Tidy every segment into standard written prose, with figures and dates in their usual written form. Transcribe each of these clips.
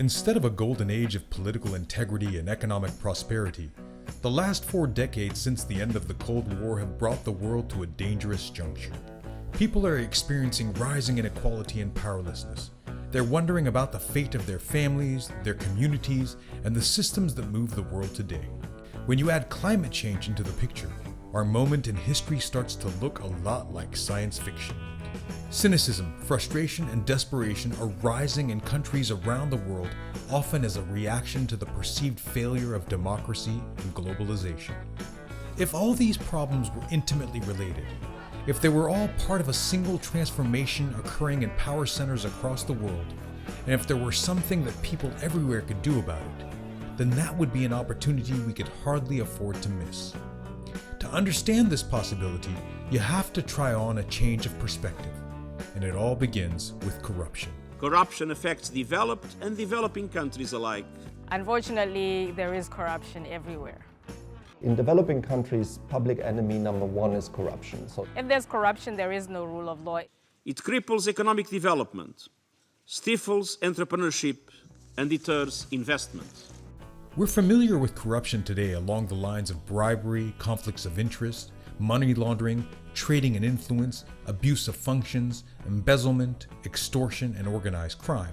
Instead of a golden age of political integrity and economic prosperity, the last 4 decades since the end of the Cold War have brought the world to a dangerous juncture. People are experiencing rising inequality and powerlessness. They're wondering about the fate of their families, their communities, and the systems that move the world today. When you add climate change into the picture, our moment in history starts to look a lot like science fiction. Cynicism, frustration, and desperation are rising in countries around the world, often as a reaction to the perceived failure of democracy and globalization. If all these problems were intimately related, if they were all part of a single transformation occurring in power centers across the world, and if there were something that people everywhere could do about it, then that would be an opportunity we could hardly afford to miss. To understand this possibility, you have to try on a change of perspective. And it all begins with corruption. Corruption affects developed and developing countries alike. Unfortunately, there is corruption everywhere. In developing countries, public enemy number 1 is corruption. So If there's corruption, there is no rule of law. It cripples economic development, stifles entrepreneurship, and deters investment. We're familiar with corruption today along the lines of bribery, conflicts of interest, money laundering, trading and influence, abuse of functions, embezzlement, extortion, and organized crime.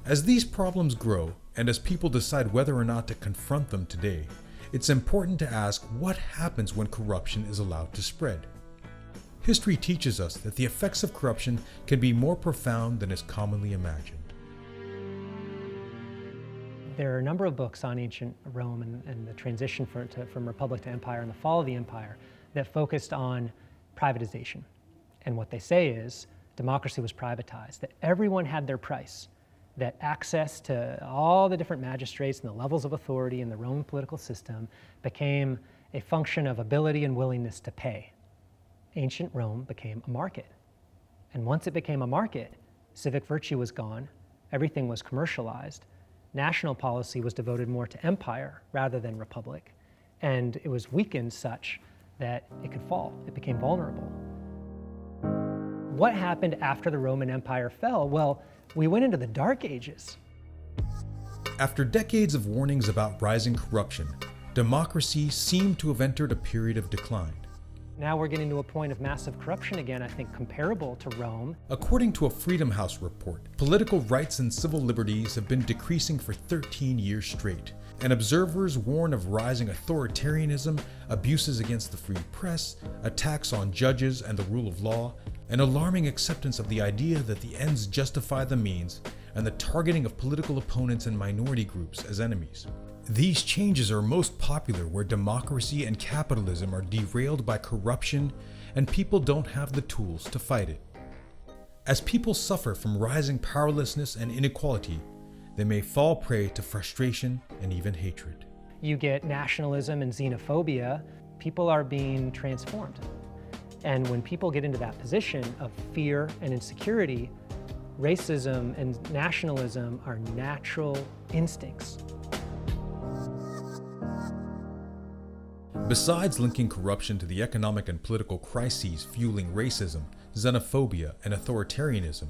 As these problems grow, and as people decide whether or not to confront them today, it's important to ask what happens when corruption is allowed to spread. History teaches us that the effects of corruption can be more profound than is commonly imagined. There are a number of books on ancient Rome and the transition from republic to empire and the fall of the empire that focused on privatization. And what they say is democracy was privatized, that everyone had their price, that access to all the different magistrates and the levels of authority in the Roman political system became a function of ability and willingness to pay. Ancient Rome became a market. And once it became a market, civic virtue was gone, everything was commercialized, national policy was devoted more to empire rather than republic, and it was weakened such that it could fall. It became vulnerable. What happened after the Roman Empire fell? Well, we went into the Dark Ages. After decades of warnings about rising corruption, democracy seemed to have entered a period of decline. Now we're getting to a point of massive corruption again, I think comparable to Rome. According to a Freedom House report, political rights and civil liberties have been decreasing for 13 years straight, and observers warn of rising authoritarianism, abuses against the free press, attacks on judges and the rule of law, an alarming acceptance of the idea that the ends justify the means, and the targeting of political opponents and minority groups as enemies. These changes are most popular where democracy and capitalism are derailed by corruption and people don't have the tools to fight it. As people suffer from rising powerlessness and inequality, they may fall prey to frustration and even hatred. You get nationalism and xenophobia, people are being transformed. And when people get into that position of fear and insecurity, racism and nationalism are natural instincts. Besides linking corruption to the economic and political crises fueling racism, xenophobia, and authoritarianism,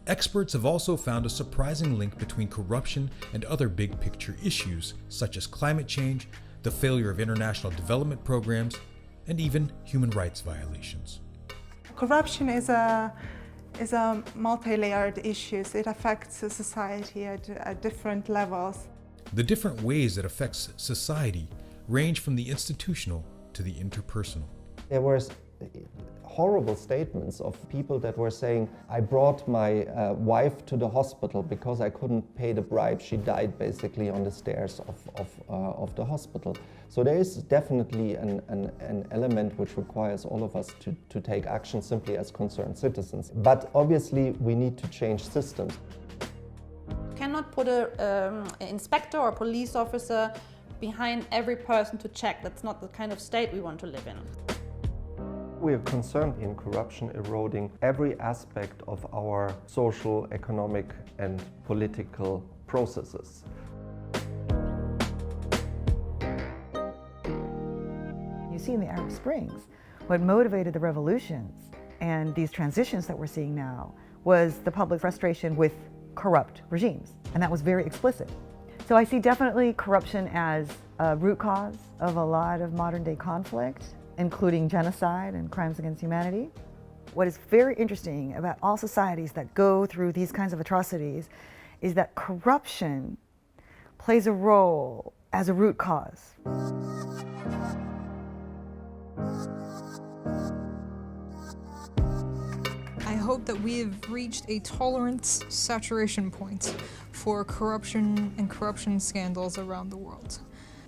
experts have also found a surprising link between corruption and other big picture issues such as climate change, the failure of international development programs, and even human rights violations. Corruption is a multi-layered issue. It affects society at different levels. The different ways it affects society range from the institutional to the interpersonal. there were horrible statements of people that were saying, I brought my wife to the hospital because I couldn't pay the bribe. She died basically on the stairs of the hospital. So there is definitely an element which requires all of us to take action simply as concerned citizens. But obviously we need to change systems. Cannot put an inspector or police officer behind every person to check. That's not the kind of state we want to live in. We are concerned in corruption eroding every aspect of our social, economic and political processes. You see in the Arab Springs, what motivated the revolutions and these transitions that we're seeing now was the public frustration with corrupt regimes, and that was very explicit. So I see definitely corruption as a root cause of a lot of modern day conflict, including genocide and crimes against humanity. What is very interesting about all societies that go through these kinds of atrocities is that corruption plays a role as a root cause. I hope that we have reached a tolerance saturation point for corruption and corruption scandals around the world.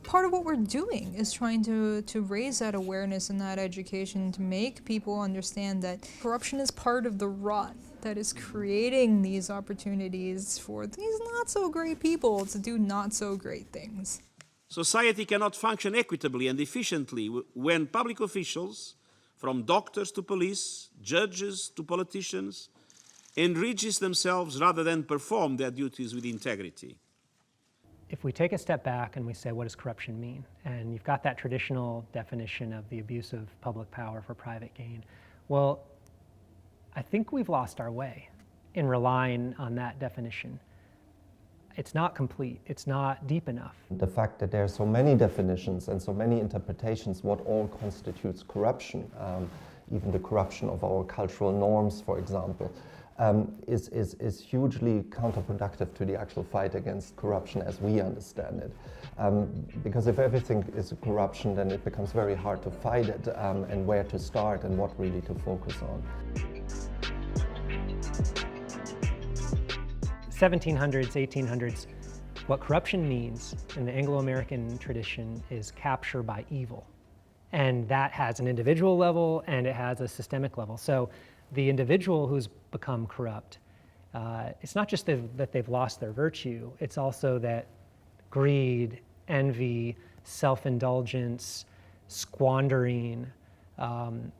Part of what we're doing is trying to raise that awareness and that education to make people understand that corruption is part of the rot that is creating these opportunities for these not so great people to do not so great things. Society cannot function equitably and efficiently when public officials, from doctors to police, judges to politicians, enriches themselves rather than perform their duties with integrity. If we take a step back and we say, what does corruption mean? And you've got that traditional definition of the abuse of public power for private gain. Well, I think we've lost our way in relying on that definition. It's not complete, it's not deep enough. The fact that there are so many definitions and so many interpretations what all constitutes corruption, even the corruption of our cultural norms, for example, is hugely counterproductive to the actual fight against corruption as we understand it. Because if everything is corruption, then it becomes very hard to fight it and where to start and what really to focus on. 1700s, 1800s, what corruption means in the Anglo-American tradition is capture by evil. And that has an individual level and it has a systemic level. So the individual who's become corrupt, it's not just that they've lost their virtue, it's also that greed, envy, self-indulgence, squandering,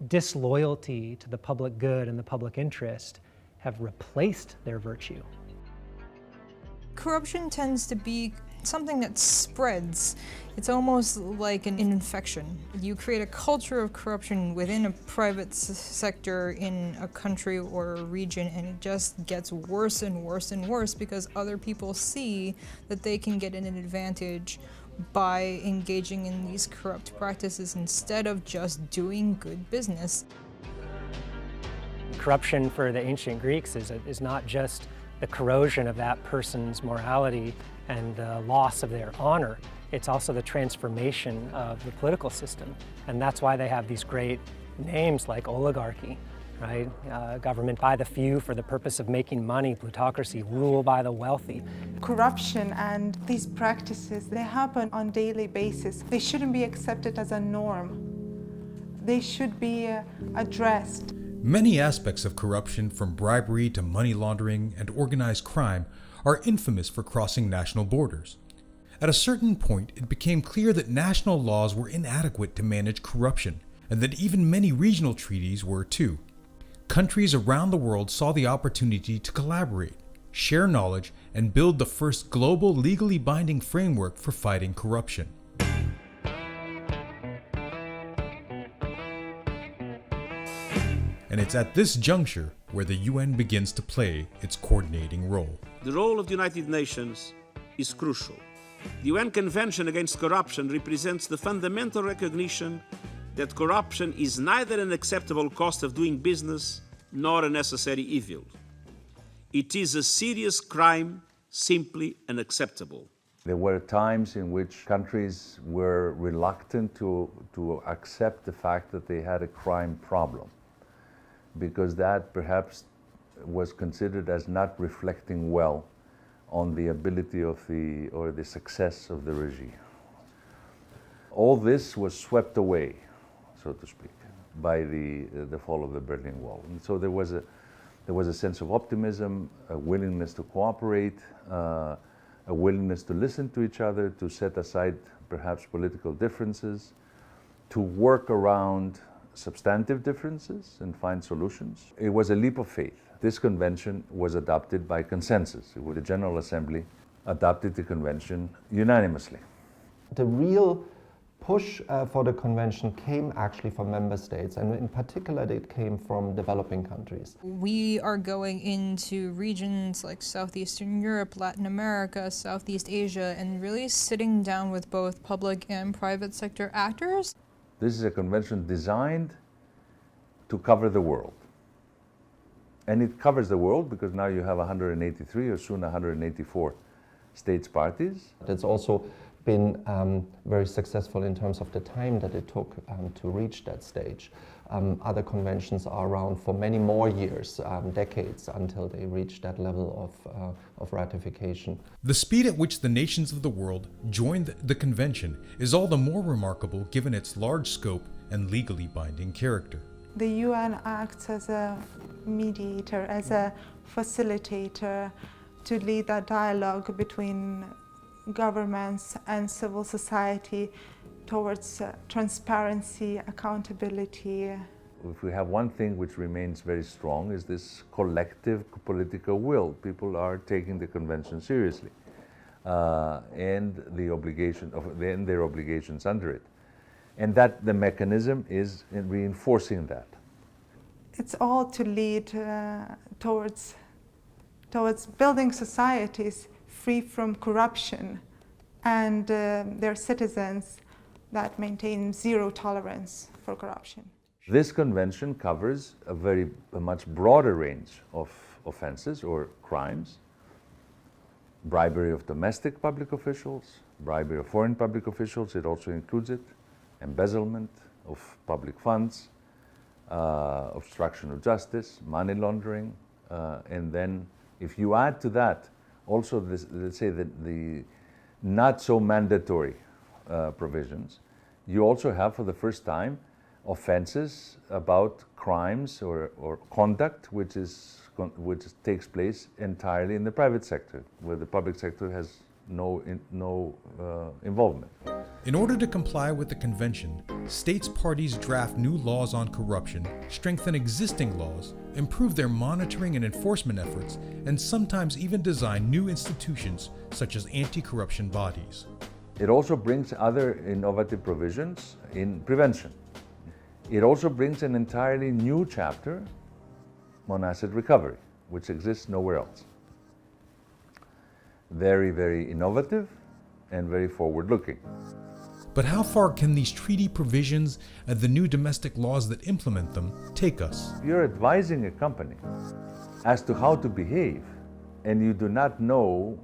disloyalty to the public good and the public interest have replaced their virtue. Corruption tends to be something that spreads. It's almost like an infection. You create a culture of corruption within a private sector in a country or a region, and it just gets worse and worse and worse because other people see that they can get an advantage by engaging in these corrupt practices instead of just doing good business. Corruption for the ancient Greeks is not just the corrosion of that person's morality and the loss of their honor. It's also the transformation of the political system. And that's why they have these great names like oligarchy, right? Government by the few for the purpose of making money, plutocracy, rule by the wealthy. Corruption and these practices, they happen on a daily basis. They shouldn't be accepted as a norm. They should be addressed. Many aspects of corruption, from bribery to money laundering and organized crime, are infamous for crossing national borders. At a certain point, it became clear that national laws were inadequate to manage corruption, and that even many regional treaties were too. Countries around the world saw the opportunity to collaborate, share knowledge, and build the first global legally binding framework for fighting corruption. And it's at this juncture where the UN begins to play its coordinating role. The role of the United Nations is crucial. The UN Convention Against Corruption represents the fundamental recognition that corruption is neither an acceptable cost of doing business nor a necessary evil. It is a serious crime, simply unacceptable. There were times in which countries were reluctant to accept the fact that they had a crime problem, because that perhaps was considered as not reflecting well on the ability of the success of the regime. All this was swept away, so to speak, by the fall of the Berlin Wall. And so there was a sense of optimism, a willingness to cooperate, a willingness to listen to each other, to set aside perhaps political differences, to work around substantive differences and find solutions. It was a leap of faith. This convention was adopted by consensus. The General Assembly adopted the convention unanimously. The real push for the convention came actually from member states, and in particular it came from developing countries. We are going into regions like Southeastern Europe, Latin America, Southeast Asia, and really sitting down with both public and private sector actors. This is a convention designed to cover the world. And it covers the world because now you have 183 or soon 184 states parties. It's also been very successful in terms of the time that it took to reach that stage. Other conventions are around for many more years, decades, until they reach that level of ratification. The speed at which the nations of the world joined the convention is all the more remarkable given its large scope and legally binding character. The UN acts as a mediator, as a facilitator to lead that dialogue between governments and civil society towards transparency, accountability. If we have one thing which remains very strong is this collective political will. People are taking the convention seriously and their obligations under it. And that the mechanism is in reinforcing that. It's all to lead towards building societies free from corruption and their citizens that maintain zero tolerance for corruption. This convention covers a much broader range of offenses or crimes. Bribery of domestic public officials, bribery of foreign public officials, it also includes it, embezzlement of public funds, obstruction of justice, money laundering, and then if you add to that also this, let's say the not so mandatory provisions, you also have for the first time offenses about crimes or conduct which takes place entirely in the private sector, where the public sector has no involvement. In order to comply with the convention, states parties draft new laws on corruption, strengthen existing laws, improve their monitoring and enforcement efforts, and sometimes even design new institutions such as anti-corruption bodies. It also brings other innovative provisions in prevention. It also brings an entirely new chapter on asset recovery, which exists nowhere else. Very, very innovative and very forward-looking. But how far can these treaty provisions and the new domestic laws that implement them take us? You're advising a company as to how to behave, and you do not know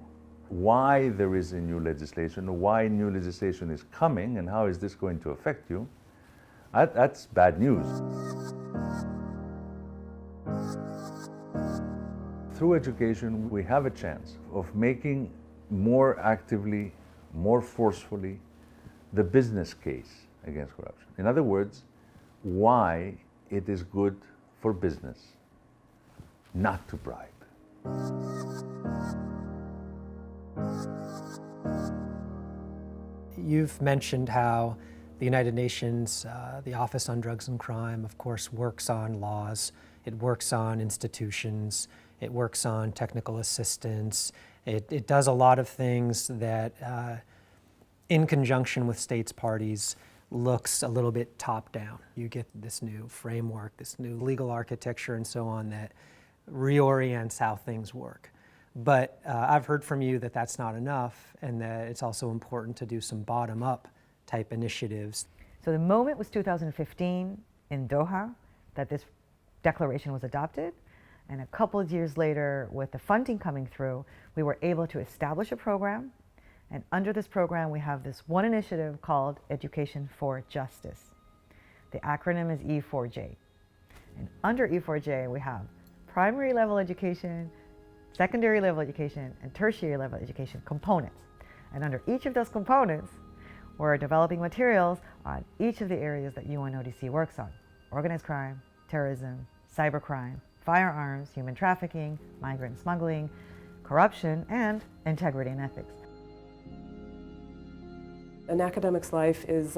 why there is a new legislation or why new legislation is coming and how is this going to affect you. That's bad news. Through education, we have a chance of making more actively, more forcefully, the business case against corruption. In other words, why it is good for business not to bribe. You've mentioned how the United Nations, the Office on Drugs and Crime, of course, works on laws, it works on institutions, it works on technical assistance, it does a lot of things that in conjunction with states parties looks a little bit top-down. You get this new framework, this new legal architecture and so on that reorients how things work. But I've heard from you that that's not enough and that it's also important to do some bottom-up type initiatives. So the moment was 2015 in Doha that this declaration was adopted. And a couple of years later, with the funding coming through, we were able to establish a program. And under this program, we have this one initiative called Education for Justice. The acronym is E4J. And under E4J, we have primary level education, secondary level education, and tertiary level education components. And under each of those components, we're developing materials on each of the areas that UNODC works on: organized crime, terrorism, cybercrime, firearms, human trafficking, migrant smuggling, corruption, and integrity and ethics. An academic's life is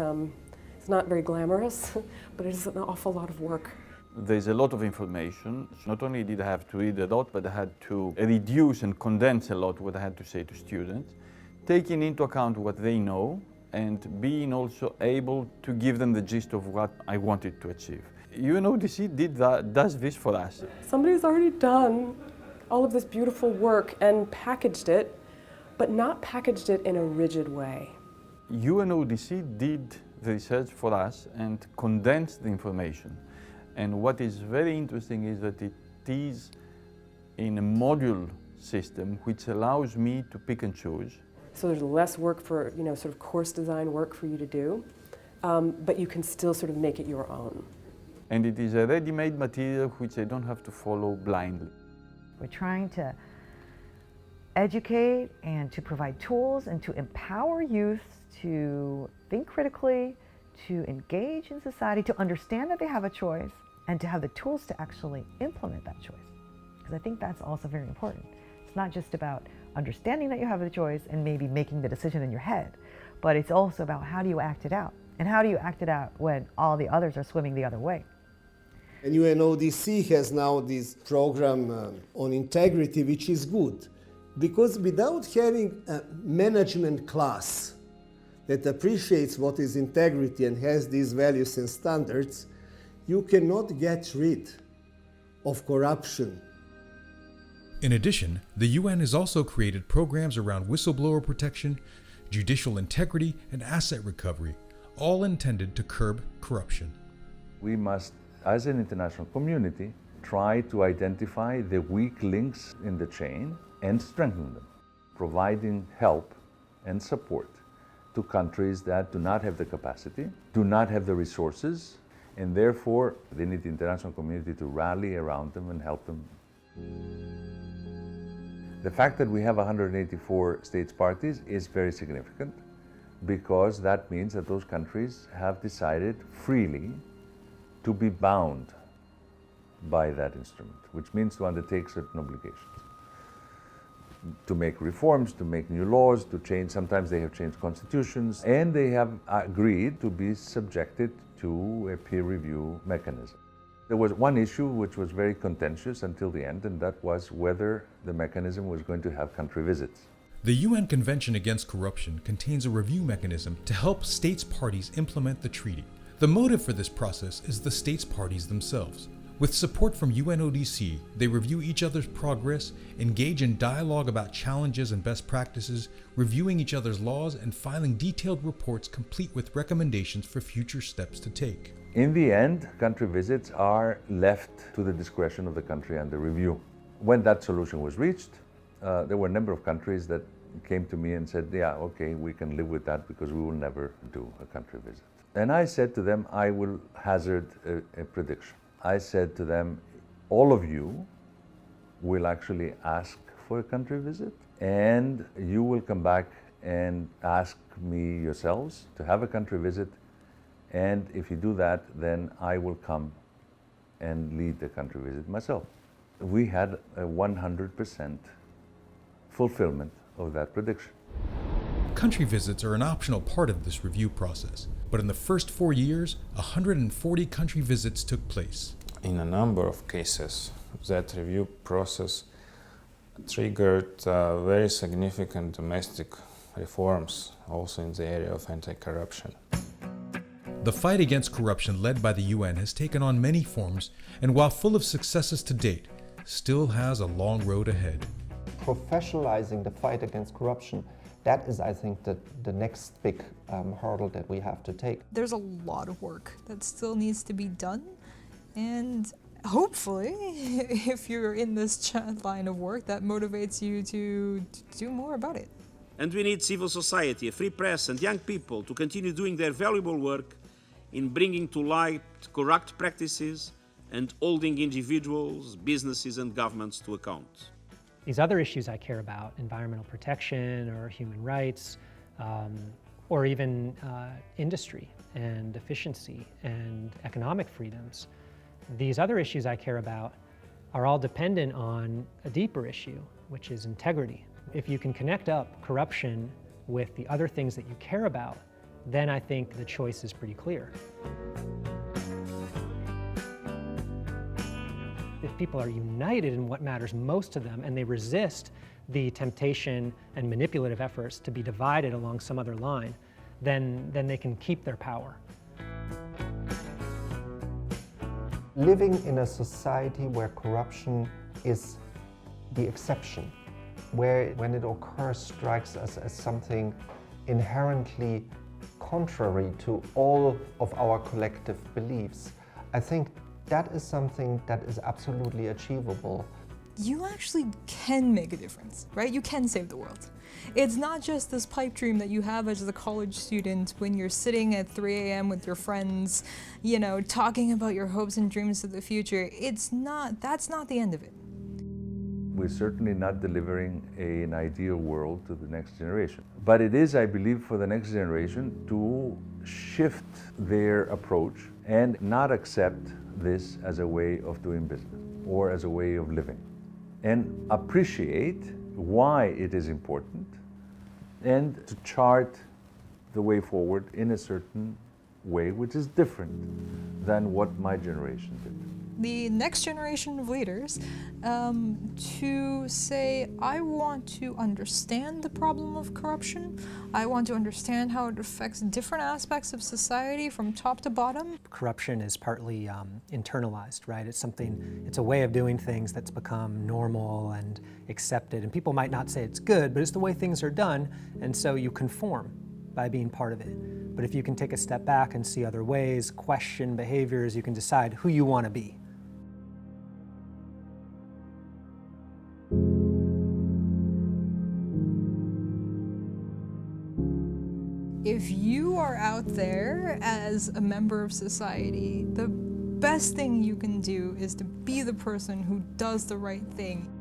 not very glamorous, but it is an awful lot of work. There's a lot of information. Not only did I have to read a lot, but I had to reduce and condense a lot what I had to say to students, taking into account what they know and being also able to give them the gist of what I wanted to achieve. UNODC does this for us. Somebody's already done all of this beautiful work and packaged it, but not packaged it in a rigid way. UNODC did the research for us and condensed the information. And what is very interesting is that it is in a module system which allows me to pick and choose. So there's less work for, sort of course design work for you to do, but you can still sort of make it your own. And it is a ready-made material which I don't have to follow blindly. We're trying to educate and to provide tools and to empower youth to think critically, to engage in society, to understand that they have a choice, and to have the tools to actually implement that choice. Because I think that's also very important. It's not just about understanding that you have a choice and maybe making the decision in your head, but it's also about how do you act it out? And how do you act it out when all the others are swimming the other way? And UNODC has now this program on integrity, which is good, because without having a management class that appreciates what is integrity and has these values and standards, you cannot get rid of corruption. In addition, the UN has also created programs around whistleblower protection, judicial integrity, and asset recovery, all intended to curb corruption. We must, as an international community, try to identify the weak links in the chain and strengthen them, providing help and support to countries that do not have the capacity, do not have the resources, and therefore they need the international community to rally around them and help them. The fact that we have 184 states parties is very significant, because that means that those countries have decided freely to be bound by that instrument, which means to undertake certain obligations, to make reforms, to make new laws, to change, sometimes they have changed constitutions, and they have agreed to be subjected to a peer review mechanism. There was one issue which was very contentious until the end, and that was whether the mechanism was going to have country visits. The UN Convention Against Corruption contains a review mechanism to help states parties implement the treaty. The motive for this process is the states parties themselves. With support from UNODC, they review each other's progress, engage in dialogue about challenges and best practices, reviewing each other's laws, and filing detailed reports complete with recommendations for future steps to take. In the end, country visits are left to the discretion of the country under review. When that solution was reached, there were a number of countries that came to me and said, yeah, okay, we can live with that because we will never do a country visit. And I said to them, I will hazard a prediction. I said to them, all of you will actually ask for a country visit, and you will come back and ask me yourselves to have a country visit, and if you do that, then I will come and lead the country visit myself. We had a 100% fulfillment of that prediction. Country visits are an optional part of this review process, but in the first 4 years, 140 country visits took place. In a number of cases, that review process triggered very significant domestic reforms, also in the area of anti-corruption. The fight against corruption led by the UN has taken on many forms, and while full of successes to date, still has a long road ahead. Professionalizing the fight against corruption, that is, I think, the next big hurdle that we have to take. There's a lot of work that still needs to be done, and hopefully, if you're in this line of work, that motivates you to do more about it. And we need civil society, a free press, and young people to continue doing their valuable work in bringing to light corrupt practices and holding individuals, businesses, and governments to account. These other issues I care about, environmental protection or human rights, or even industry and efficiency and economic freedoms, these other issues I care about are all dependent on a deeper issue, which is integrity. If you can connect up corruption with the other things that you care about, then I think the choice is pretty clear. If people are united in what matters most to them and they resist the temptation and manipulative efforts to be divided along some other line, then they can keep their power. Living in a society where corruption is the exception, where when it occurs strikes us as something inherently contrary to all of our collective beliefs, I think that is something that is absolutely achievable. You actually can make a difference, right? You can save the world. It's not just this pipe dream that you have as a college student when you're sitting at 3 a.m. with your friends, you know, talking about your hopes and dreams of the future. That's not the end of it. We're certainly not delivering an ideal world to the next generation. But it is, I believe, for the next generation to shift their approach and not accept this as a way of doing business or as a way of living, and appreciate why it is important and to chart the way forward in a certain way which is different than what my generation did. The next generation of leaders to say, I want to understand the problem of corruption. I want to understand how it affects different aspects of society from top to bottom. Corruption is partly internalized, right? It's a way of doing things that's become normal and accepted. And people might not say it's good, but it's the way things are done. And so you conform by being part of it. But if you can take a step back and see other ways, question behaviors, you can decide who you want to be. If you are out there as a member of society, the best thing you can do is to be the person who does the right thing.